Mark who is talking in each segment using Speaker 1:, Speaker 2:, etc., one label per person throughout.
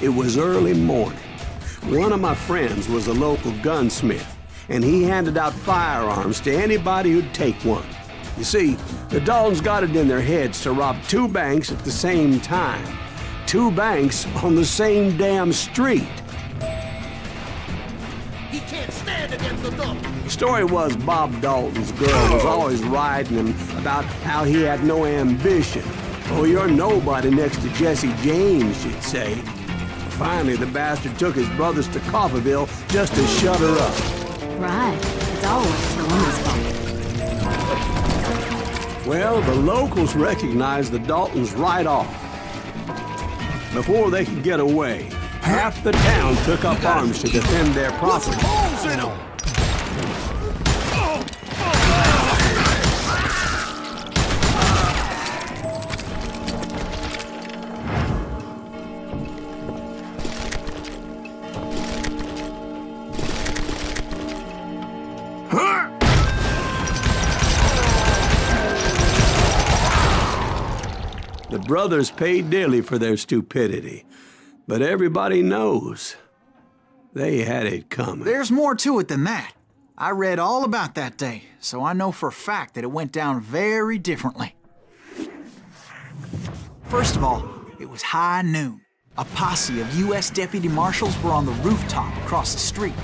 Speaker 1: It was early morning. One of my friends was a local gunsmith, and he handed out firearms to anybody who'd take one. You see, the Daltons got it in their heads to rob 2 banks at the same time. 2 banks on the same damn street.
Speaker 2: He can't stand against the Daltons.
Speaker 1: The story was Bob Dalton's girl was always riding him about how he had no ambition. Oh, you're nobody next to Jesse James, she'd say. Finally, the bastard took his brothers to Coffeyville just to shut her up.
Speaker 3: Right. It's always the woman's fault.
Speaker 1: Well, the locals recognized the Daltons right off. Before they could get away, half the town took up arms to defend their property.
Speaker 2: Holes in him!
Speaker 1: The brothers paid dearly for their stupidity, but everybody knows they had it coming.
Speaker 4: There's more to it than that. I read all about that day, so I know for a fact that it went down very differently. First of all, it was high noon. A posse of U.S. deputy marshals were on the rooftop across the street.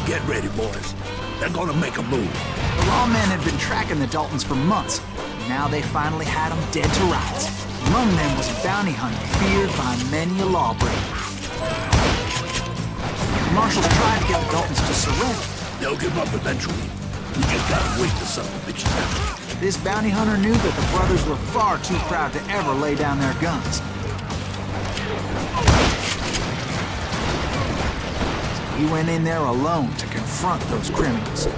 Speaker 2: Get ready, boys. They're gonna make a move.
Speaker 4: The lawmen had been tracking the Daltons for months. Now they finally had them dead to rights. Among them was a bounty hunter feared by many a lawbreaker. The marshals tried to get the Daltons to surrender.
Speaker 2: They'll give up eventually. We just gotta wait till something bitches out.
Speaker 4: This bounty hunter knew that the brothers were far too proud to ever lay down their guns. So he went in there alone to confront those criminals.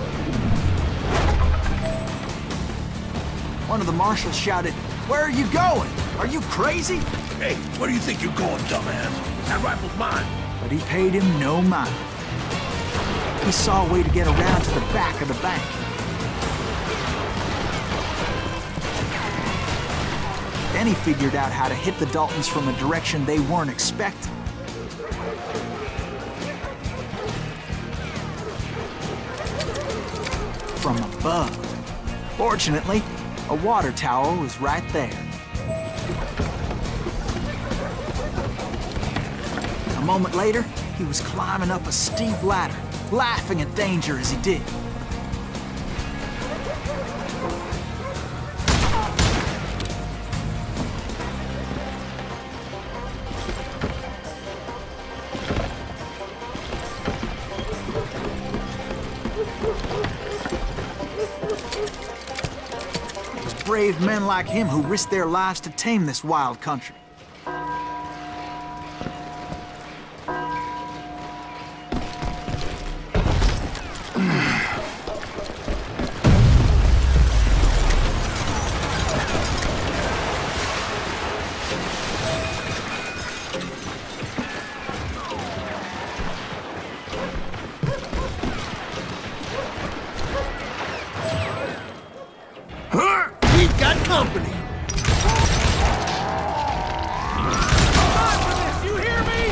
Speaker 4: One of the marshals shouted, "Where are you going? Are you crazy?"
Speaker 2: Hey, where do you think you're going, dumbass? That rifle's mine.
Speaker 4: But he paid him no mind. He saw a way to get around to the back of the bank. Then he figured out how to hit the Daltons from a direction they weren't expecting. From above. Fortunately, a water tower was right there. A moment later, he was climbing up a steep ladder, laughing at danger as he did. It was brave men like him who risked their lives to tame this wild country.
Speaker 2: We've got company.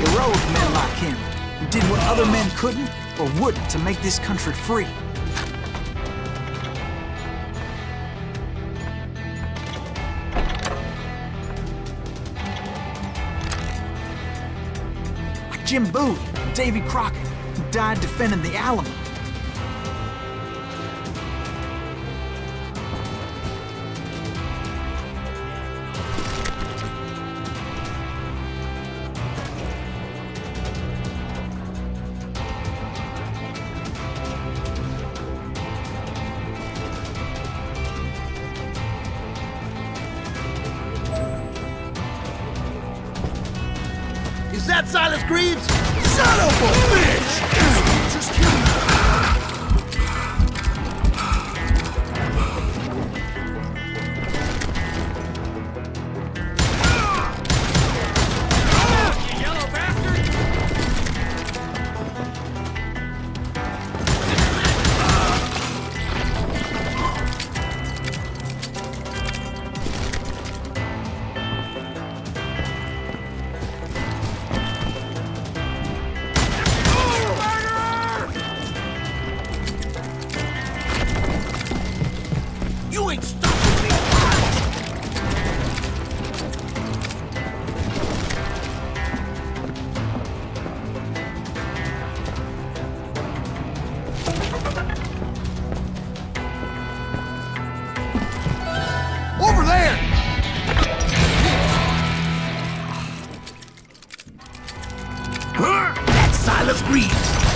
Speaker 4: Heroic men like him, who did what other men couldn't or wouldn't to make this country free. Like Jim Bowie and Davy Crockett, who died defending the Alamo.
Speaker 2: Is that Silas Greaves? Son of a bitch! Just kill me. You yellow bastard!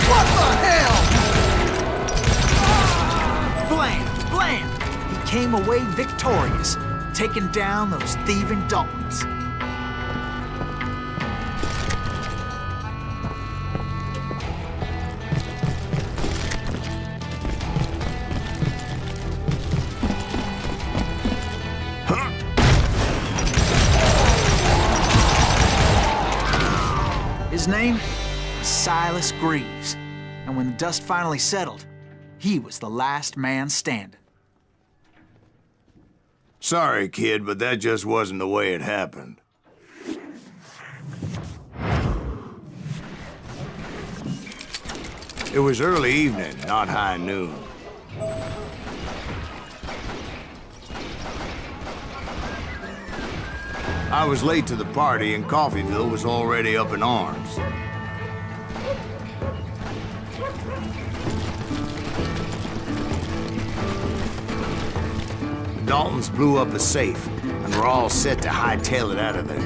Speaker 2: What the hell?
Speaker 4: Blam! Blam! He came away victorious, taking down those thieving Daltons. His name was Silas Greaves, and when the dust finally settled, he was the last man standing.
Speaker 5: Sorry, kid, but that just wasn't the way it happened. It was early evening, not high noon. I was late to the party, and Coffeyville was already up in arms. Daltons blew up a safe, and were all set to hightail it out of there.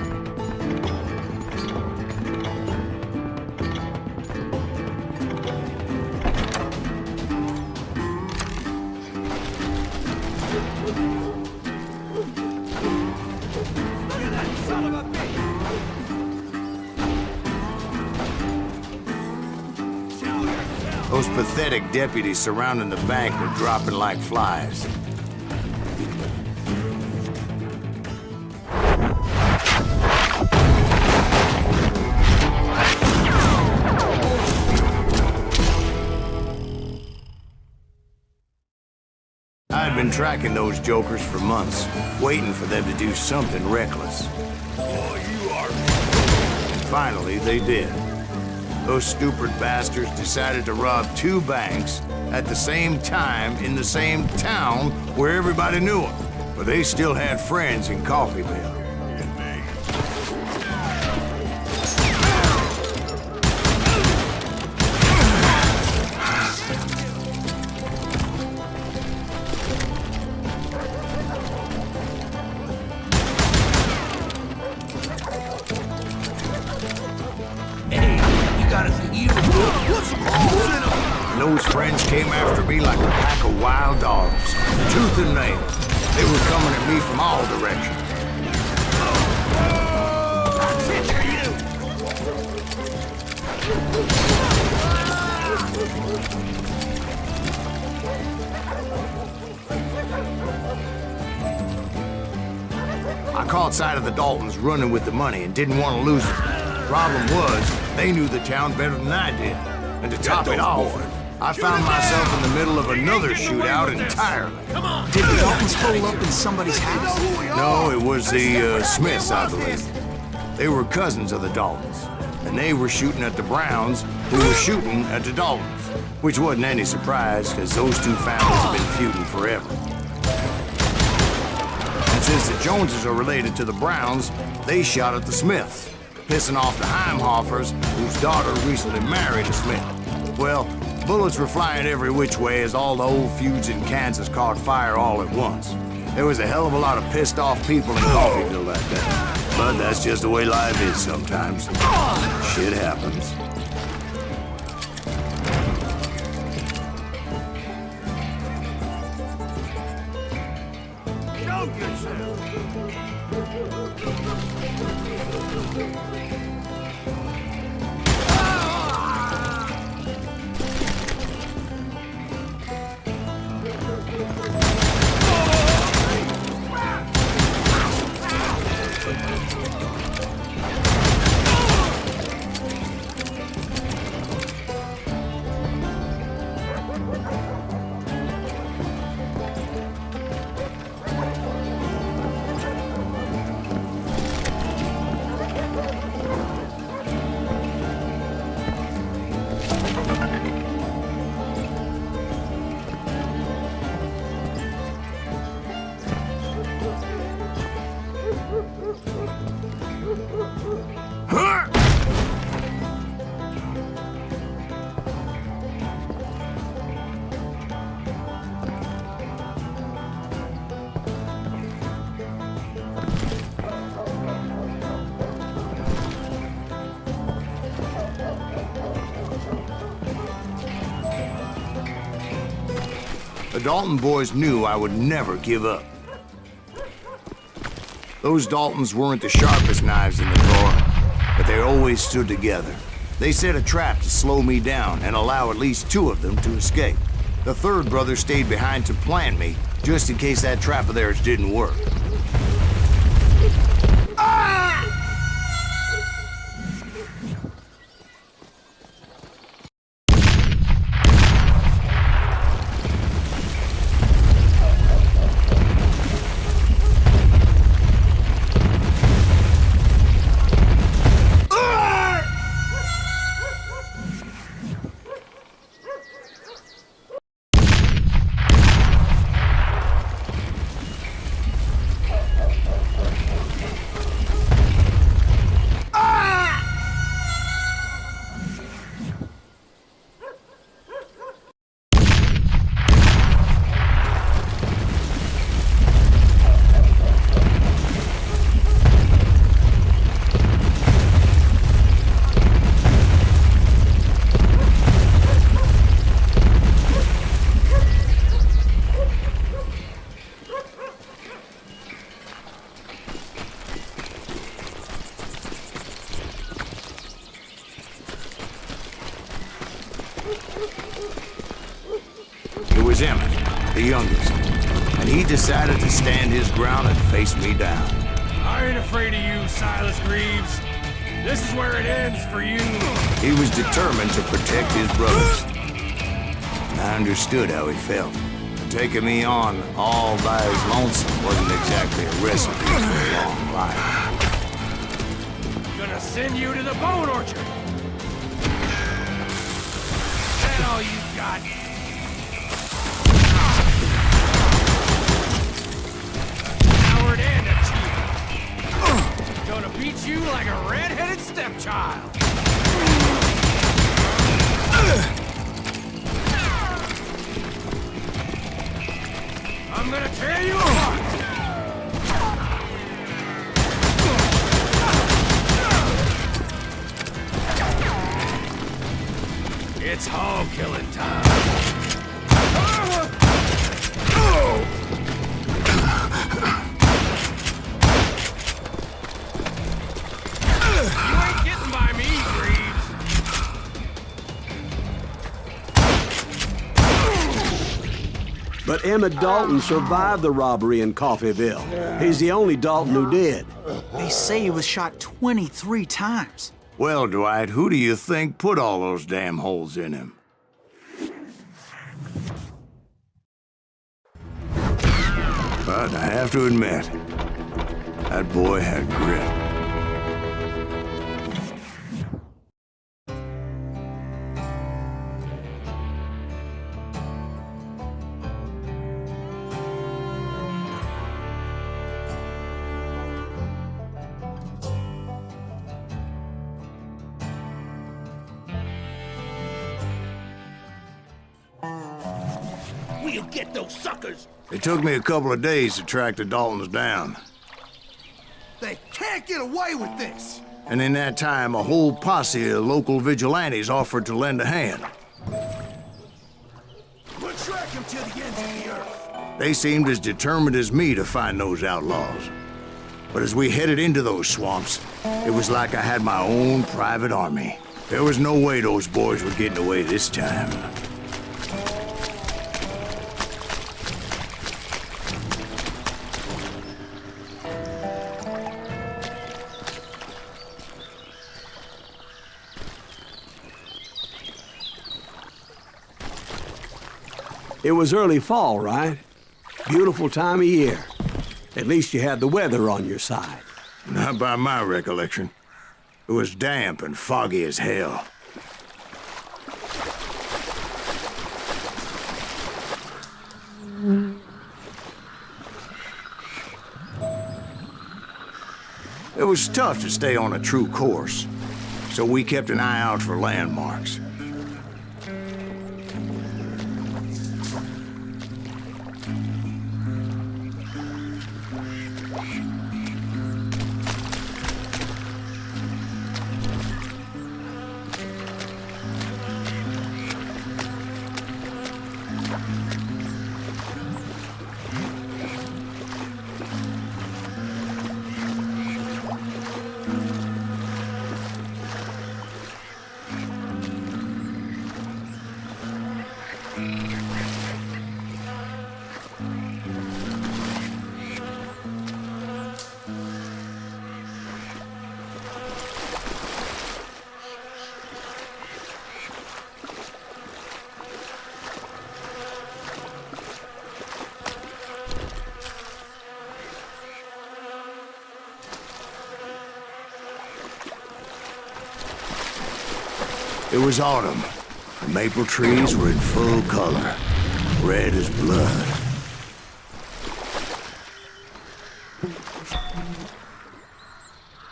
Speaker 5: Those pathetic deputies surrounding the bank were dropping like flies. I'd been tracking those jokers for months, waiting for them to do something reckless. And finally, they did. Those stupid bastards decided to rob 2 banks at the same time in the same town where everybody knew them. But they still had friends in Coffeyville. Those friends came after me like a pack of wild dogs, tooth and nail. They were coming at me from all directions. I caught sight of the Daltons running with the money and didn't want to lose it. Problem was, they knew the town better than I did. And to top it off, I found myself in the middle of another shootout entirely.
Speaker 4: Did the Daltons hole up in somebody's house?
Speaker 5: No, it was the Smiths, I believe. They were cousins of the Daltons, and they were shooting at the Browns, who were shooting at the Daltons, which wasn't any surprise, because those 2 families have been feuding forever. And since the Joneses are related to the Browns, they shot at the Smiths, pissing off the Heimhoffers, whose daughter recently married a Smith. Well, bullets were flying every which way as all the old feuds in Kansas caught fire all at once. There was a hell of a lot of pissed off people in Coffeyville that day. But that's just the way life is sometimes. Shit happens.
Speaker 2: Show yourself!
Speaker 5: The Dalton boys knew I would never give up. Those Daltons weren't the sharpest knives in the drawer, but they always stood together. They set a trap to slow me down and allow at least 2 of them to escape. The third brother stayed behind to plant me, just in case that trap of theirs didn't work. It was Emmett, the youngest, and he decided to stand his ground and face me down.
Speaker 6: I ain't afraid of you, Silas Greaves. This is where it ends for you.
Speaker 5: He was determined to protect his brothers. And I understood how he felt. Taking me on all by his lonesome wasn't exactly a recipe for a long life.
Speaker 6: Gonna send you to the bone orchard. Is that all you got? Coward and a cheat. Gonna beat you like a red-headed stepchild. I'm gonna tear you apart! It's hog killing time. You ain't getting by me, Greaves.
Speaker 1: But Emmett Dalton survived the robbery in Coffeyville. He's the only Dalton who did.
Speaker 4: They say he was shot 23 times.
Speaker 5: Well, Dwight, who do you think put all those damn holes in him? But I have to admit, that boy had grit.
Speaker 2: We'll get those suckers!
Speaker 5: It took me a couple of days to track the Daltons down.
Speaker 2: They can't get away with this!
Speaker 5: And in that time, a whole posse of local vigilantes offered to lend a hand.
Speaker 2: We'll track them till the ends of the earth.
Speaker 5: They seemed as determined as me to find those outlaws. But as we headed into those swamps, it was like I had my own private army. There was no way those boys were getting away this time.
Speaker 1: It was early fall, right? Beautiful time of year. At least you had the weather on your side.
Speaker 5: Not by my recollection. It was damp and foggy as hell. It was tough to stay on a true course, so we kept an eye out for landmarks. It was autumn. The maple trees were in full color, red as blood.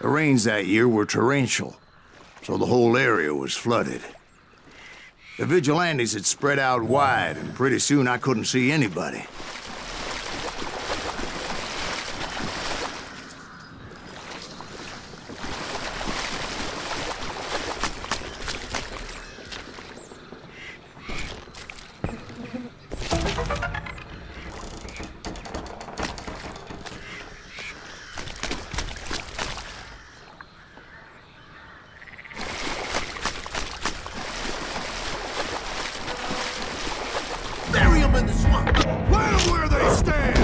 Speaker 5: The rains that year were torrential, so the whole area was flooded. The vigilantes had spread out wide, and pretty soon I couldn't see anybody.
Speaker 2: Bury them in the swamp. Let them where they stand.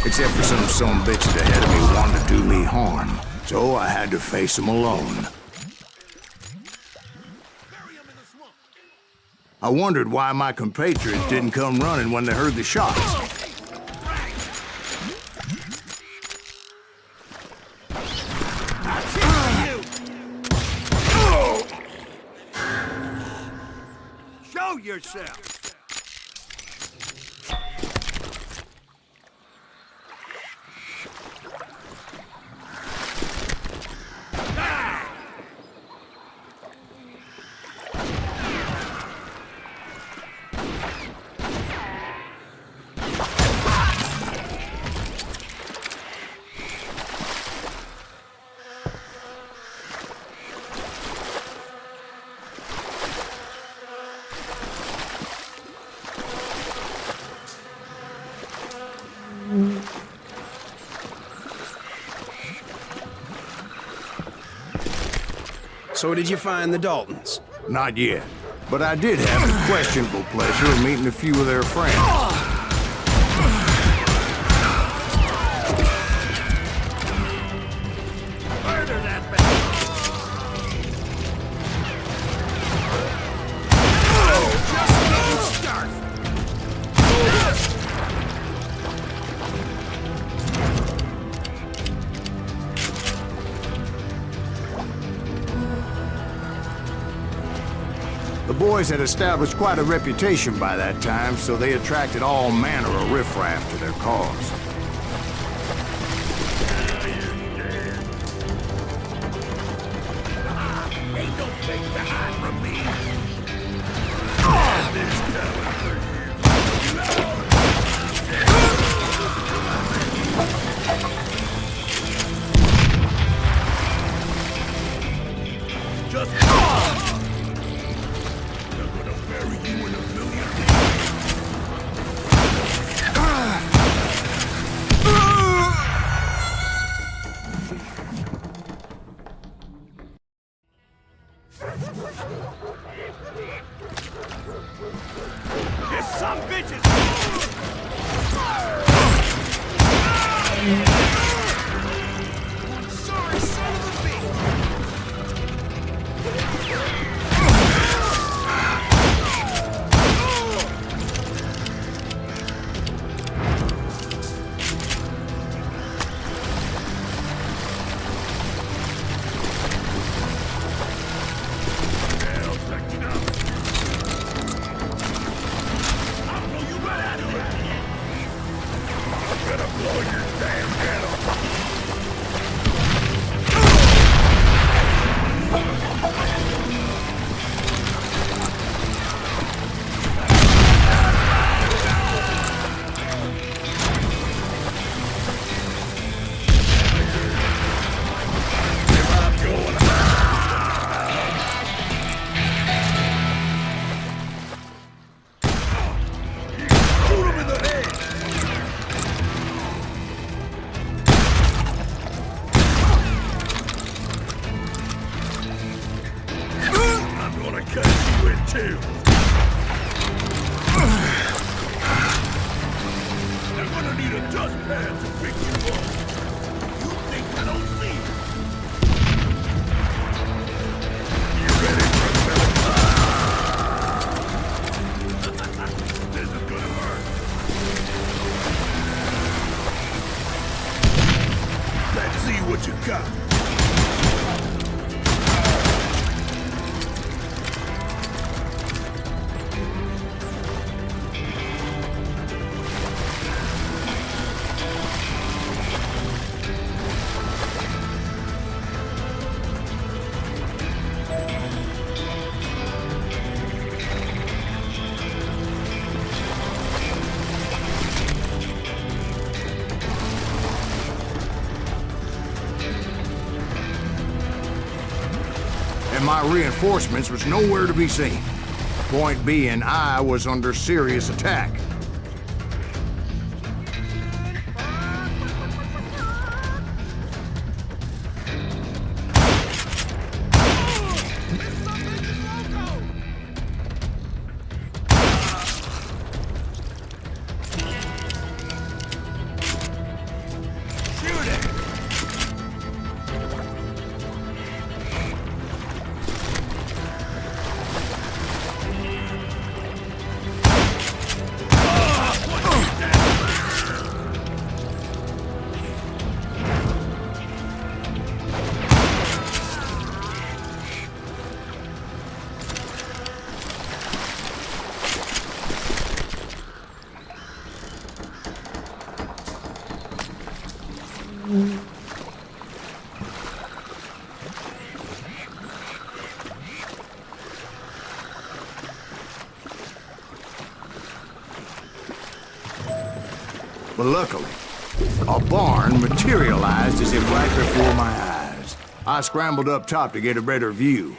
Speaker 5: Except for some bitches ahead of me wanted to do me harm, so I had to face them alone. I wondered why my compatriots didn't come running when they heard the shots.
Speaker 2: Show yourself.
Speaker 1: So did you find the Daltons?
Speaker 5: Not yet, but I did have the questionable pleasure of meeting a few of their friends.
Speaker 2: Murder that bastard. Just start.
Speaker 5: The boys had established quite a reputation by that time, so they attracted all manner of riffraff to their cause.
Speaker 2: Ain't no place to hide from me. Just they're gonna bury you in a million This some bitches! Sorry, son of a bitch! I'll blow you right out of here! I'm gonna blow your damn head off! They're gonna need a dustpan to pick you up. You think I don't see it? You ready for a minute? This is gonna hurt. Let's see what you got.
Speaker 5: And my reinforcements was nowhere to be seen. Point being, I was under serious attack. But luckily, a barn materialized as if right before my eyes. I scrambled up top to get a better view.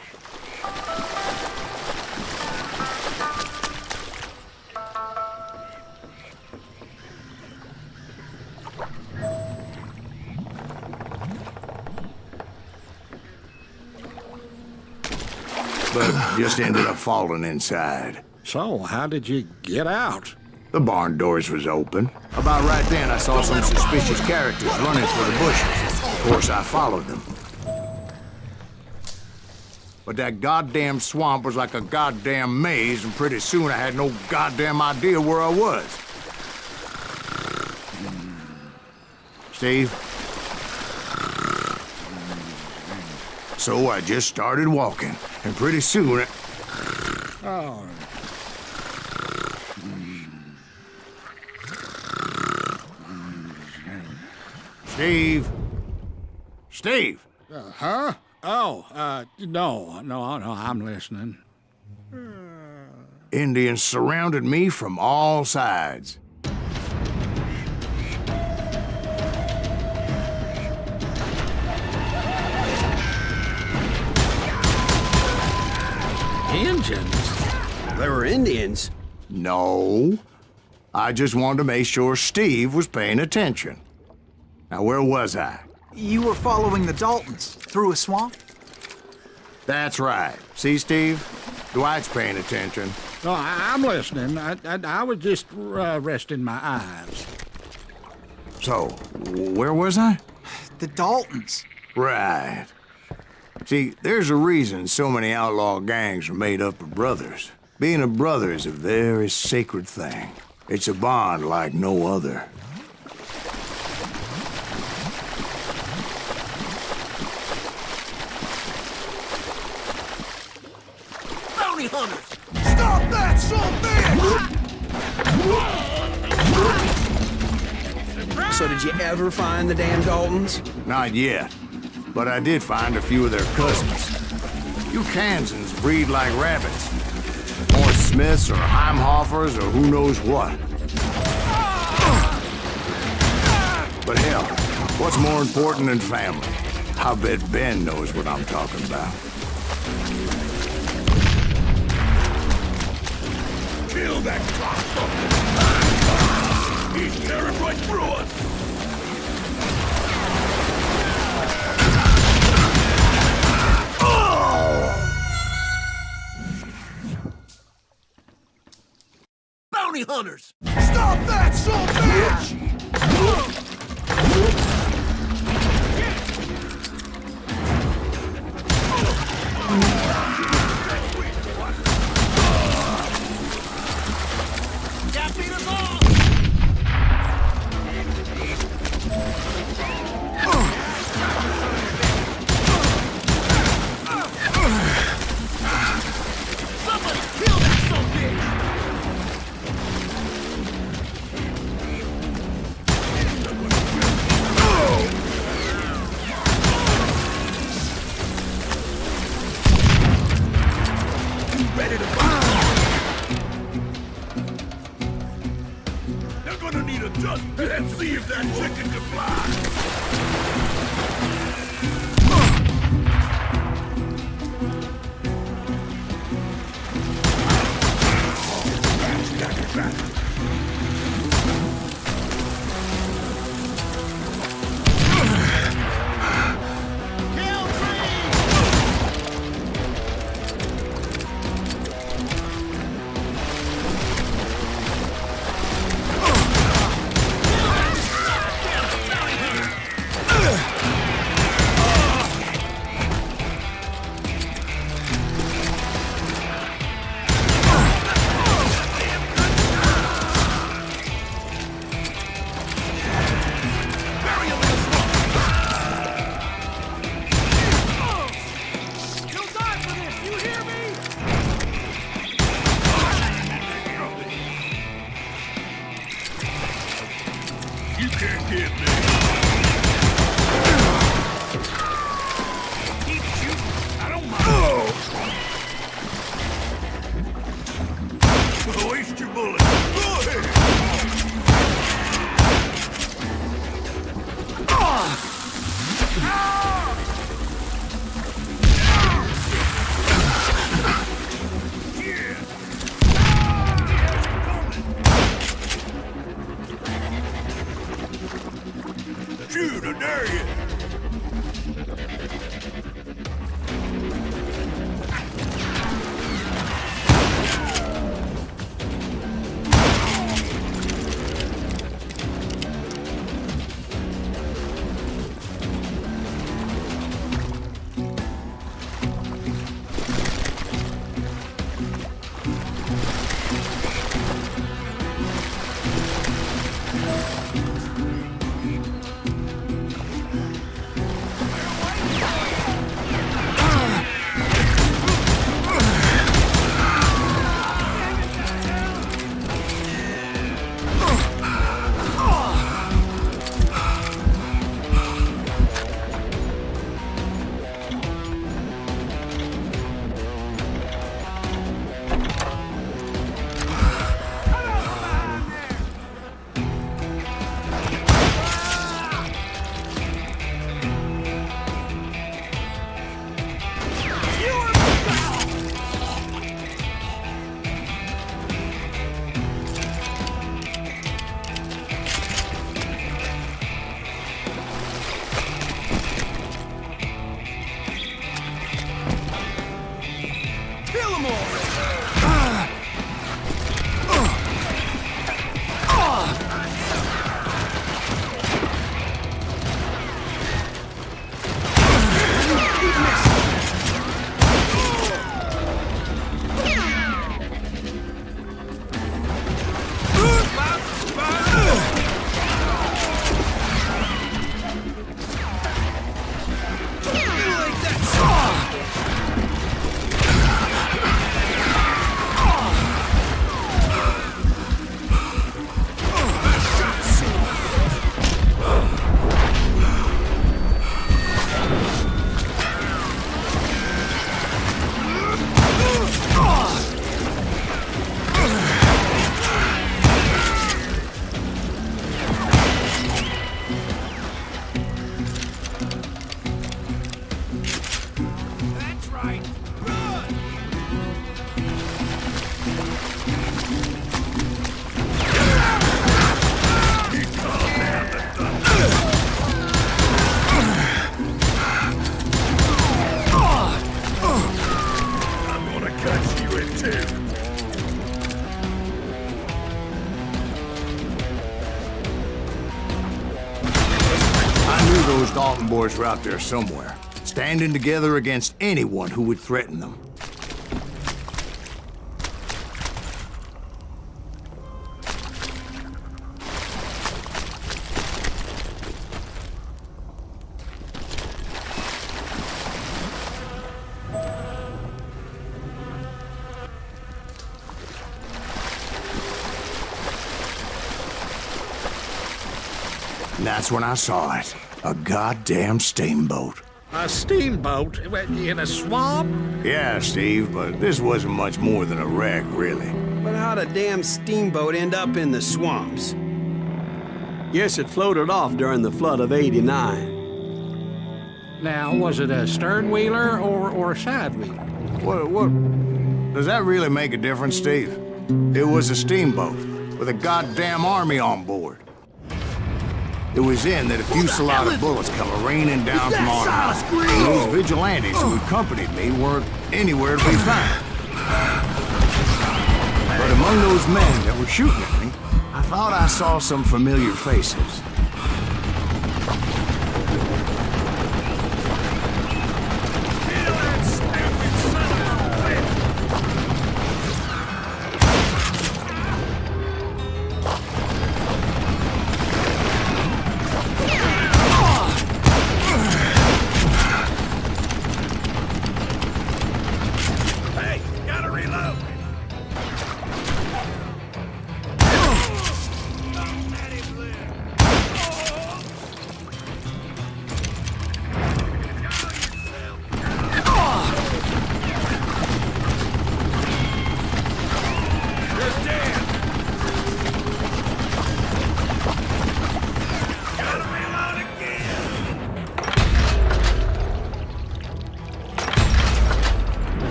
Speaker 5: But just ended up falling inside.
Speaker 7: So, how did you get out?
Speaker 5: The barn doors was open. About right then, I saw some suspicious characters running for the bushes. Of course, I followed them. But that goddamn swamp was like a goddamn maze, and pretty soon I had no goddamn idea where I was. Steve? So I just started walking, and pretty soon...
Speaker 7: Oh,
Speaker 5: Steve? Steve!
Speaker 7: huh? Oh, no, I'm listening.
Speaker 5: Indians surrounded me from all sides.
Speaker 7: Engines?
Speaker 1: They were Indians.
Speaker 5: No. I just wanted to make sure Steve was paying attention. Now, where was I?
Speaker 4: You were following the Daltons through a swamp?
Speaker 5: That's right. See, Steve? Dwight's paying attention.
Speaker 7: No, I'm listening. I was just resting my eyes.
Speaker 5: So, where was I?
Speaker 4: The Daltons.
Speaker 5: Right. See, there's a reason so many outlaw gangs are made up of brothers. Being a brother is a very sacred thing. It's a bond like no other.
Speaker 2: Bounty hunters! Stop that, son bitch!
Speaker 1: So did you ever find the damn Daltons?
Speaker 5: Not yet, but I did find a few of their cousins. You Kansans breed like rabbits. Or Smiths or Heimhoffers or who knows what. But hell, what's more important than family? I bet Ben knows what I'm talking about.
Speaker 2: Kill that cocksucker! He's tearing right through us! bounty hunters! Stop that, son bitch!
Speaker 6: That beat us all!
Speaker 2: Somebody kill that son bitch! Ready to They're gonna need a dustpan. Let's see if that chicken can fly.
Speaker 6: No time for this, you hear me?
Speaker 2: You can't get me. Keep shooting. I don't mind. Waste your bullets. Go ahead. Shoot, I dare you!
Speaker 5: Dalton boys were out there somewhere, standing together against anyone who would threaten them. And that's when I saw it. A goddamn steamboat.
Speaker 7: A steamboat in a swamp?
Speaker 5: Yeah, Steve, but this wasn't much more than a wreck, really.
Speaker 8: But how'd a damn steamboat end up in the swamps?
Speaker 1: Yes, it floated off during the flood of '89.
Speaker 7: Now, was it a stern-wheeler or a side-wheeler?
Speaker 5: What? Does that really make a difference, Steve? It was a steamboat with a goddamn army on board. It was then that a fusillade of bullets come raining down from on high. And those vigilantes who accompanied me weren't anywhere to be found. But among those men that were shooting at me, I thought I saw some familiar faces.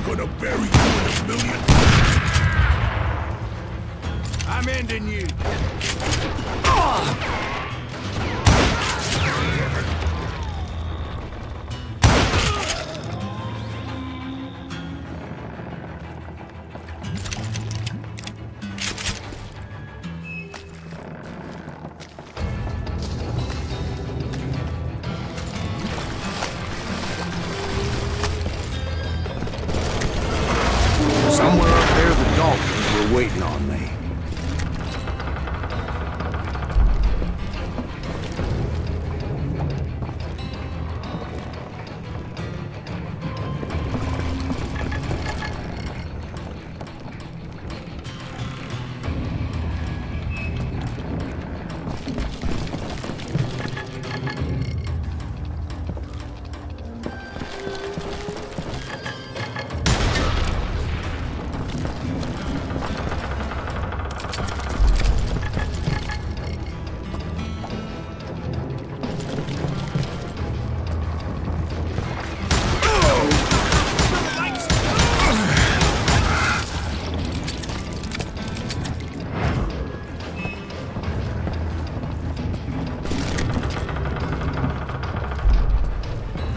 Speaker 2: Gonna bury you in a million.
Speaker 6: I'm ending you.
Speaker 5: Somewhere up there, the Daltons were waiting on me.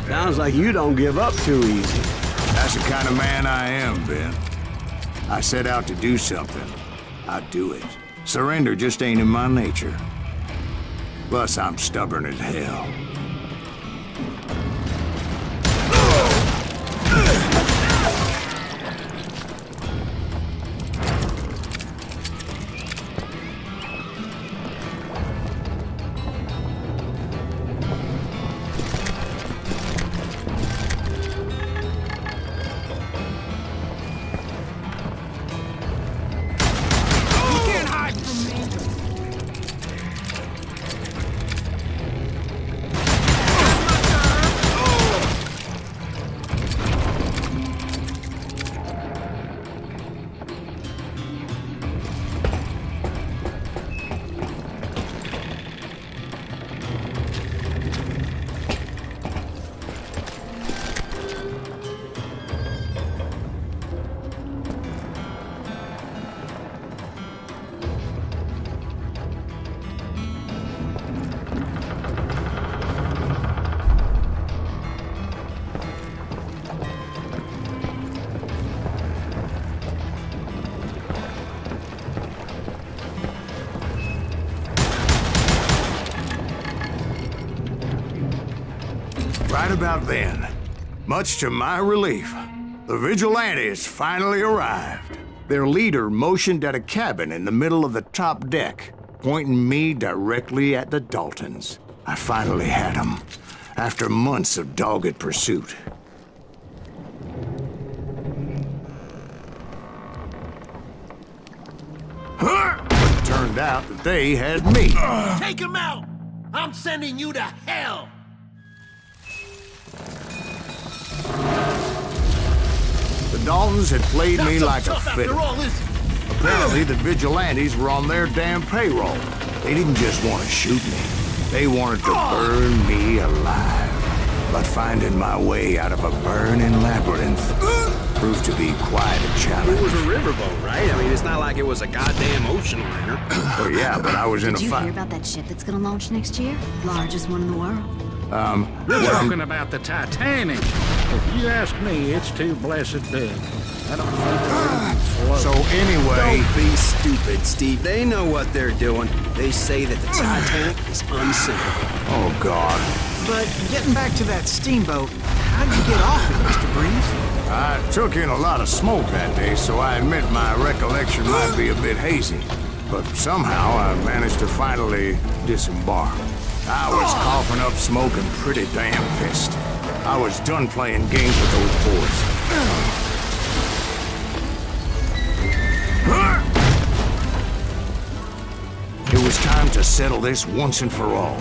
Speaker 1: Sounds like you don't give up too easy.
Speaker 5: That's the kind of man I am, Ben. I set out to do something. I do it. Surrender just ain't in my nature. Plus, I'm stubborn as hell. Right about then, much to my relief, the vigilantes finally arrived. Their leader motioned at a cabin in the middle of the top deck, pointing me directly at the Daltons. I finally had them, after months of dogged pursuit. But it turned out that they had me.
Speaker 2: Take him out! I'm sending you to hell!
Speaker 5: The Daltons had played me
Speaker 2: Not so
Speaker 5: like a
Speaker 2: tough after
Speaker 5: fiddle.
Speaker 2: all, is it?
Speaker 5: Apparently, the vigilantes were on their damn payroll. They didn't just want to shoot me. They wanted to burn me alive. But finding my way out of a burning labyrinth proved to be quite a challenge.
Speaker 8: It was a riverboat, right? I mean, it's not like it was a goddamn ocean liner.
Speaker 5: Oh, yeah, but I was in
Speaker 3: Did
Speaker 5: a
Speaker 3: you hear
Speaker 5: fight.
Speaker 3: about that ship that's gonna launch next year? Largest one in the world.
Speaker 7: You're talking about the Titanic. If you ask me, it's too blessed big. I don't think they're even float.
Speaker 5: So anyway,
Speaker 8: Don't be stupid, Steve. They know what they're doing. They say that the Titanic is unsinkable.
Speaker 5: oh God,
Speaker 4: But getting back to that steamboat, how'd you get off it, Mr. Breeze?
Speaker 5: I took in a lot of smoke that day, so I admit my recollection might be a bit hazy. But somehow I managed to finally disembark. I was coughing up smoke and pretty damn pissed. I was done playing games with those boys. It was time to settle this once and for all.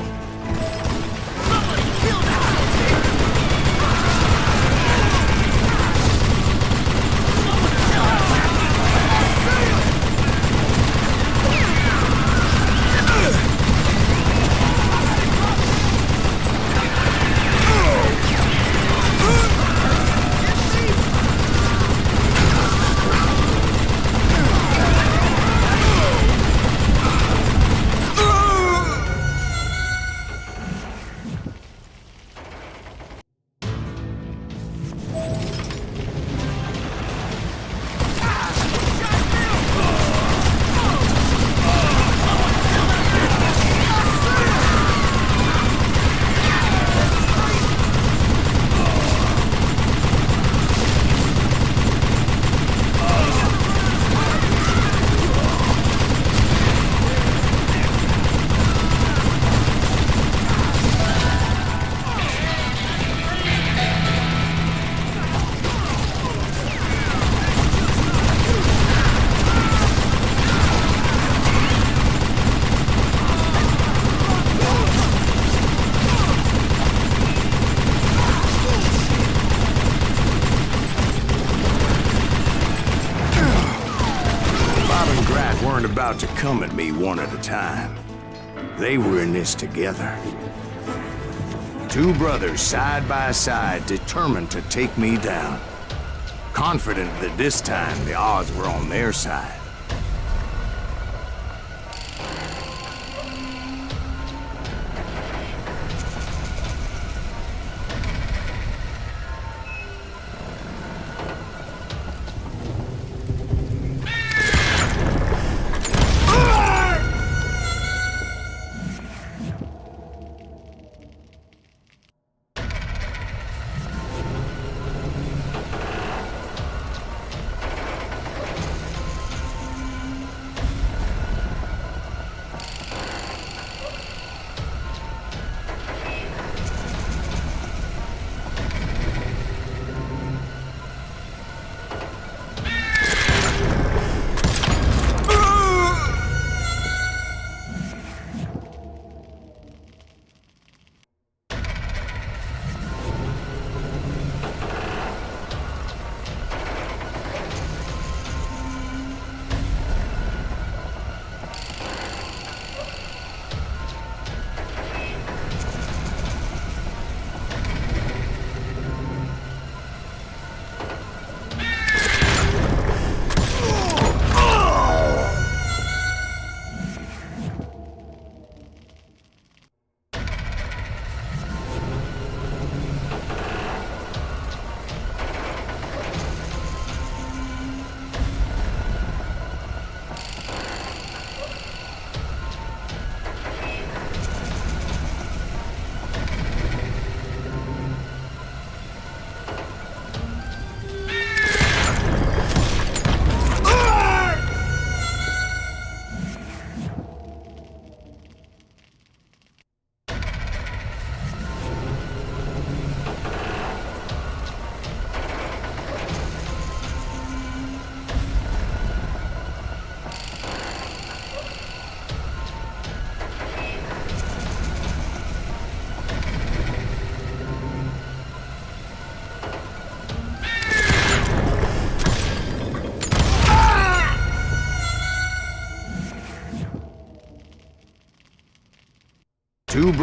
Speaker 5: About to come at me one at a time. They were in this together. Two brothers side by side, determined to take me down. Confident that this time the odds were on their side.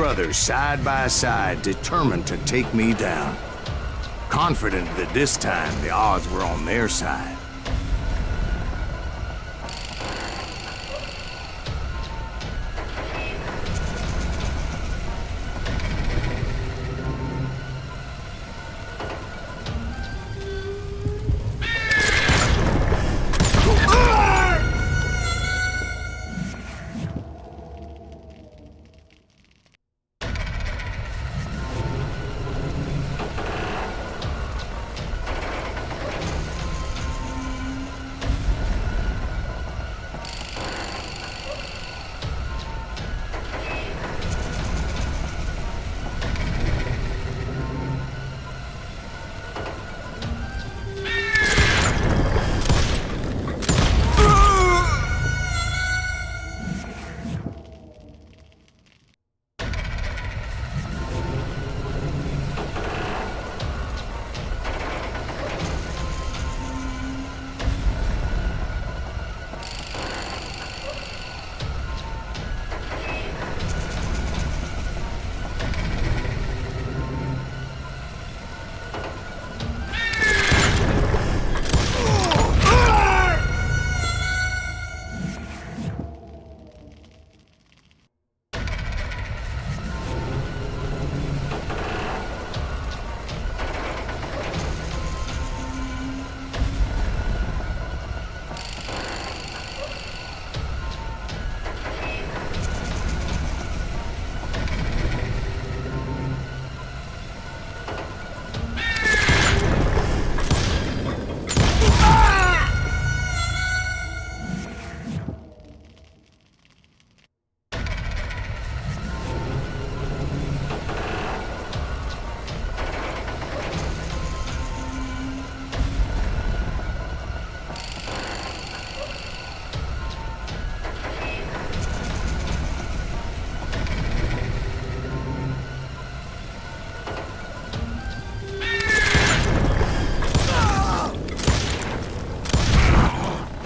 Speaker 5: brothers side by side, determined to take me down. Confident that this time the odds were on their side.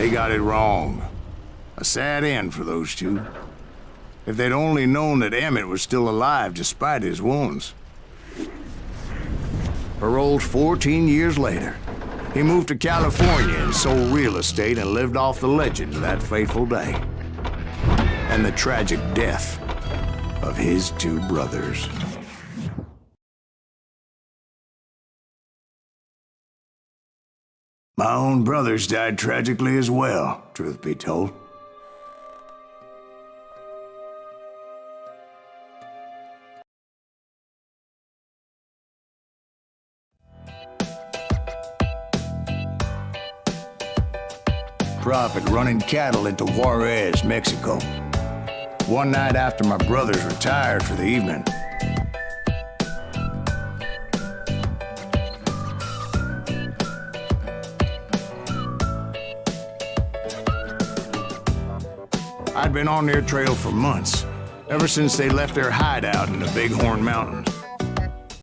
Speaker 5: They got it wrong. A sad end for those two. If they'd only known that Emmett was still alive despite his wounds. Paroled 14 years later, he moved to California and sold real estate and lived off the legend of that fateful day. And the tragic death of his two brothers. My own brothers died tragically as well, truth be told. Prophet running cattle into Juarez, Mexico. One night after my brothers retired for the evening, I'd been on their trail for months, ever since they left their hideout in the Bighorn Mountains.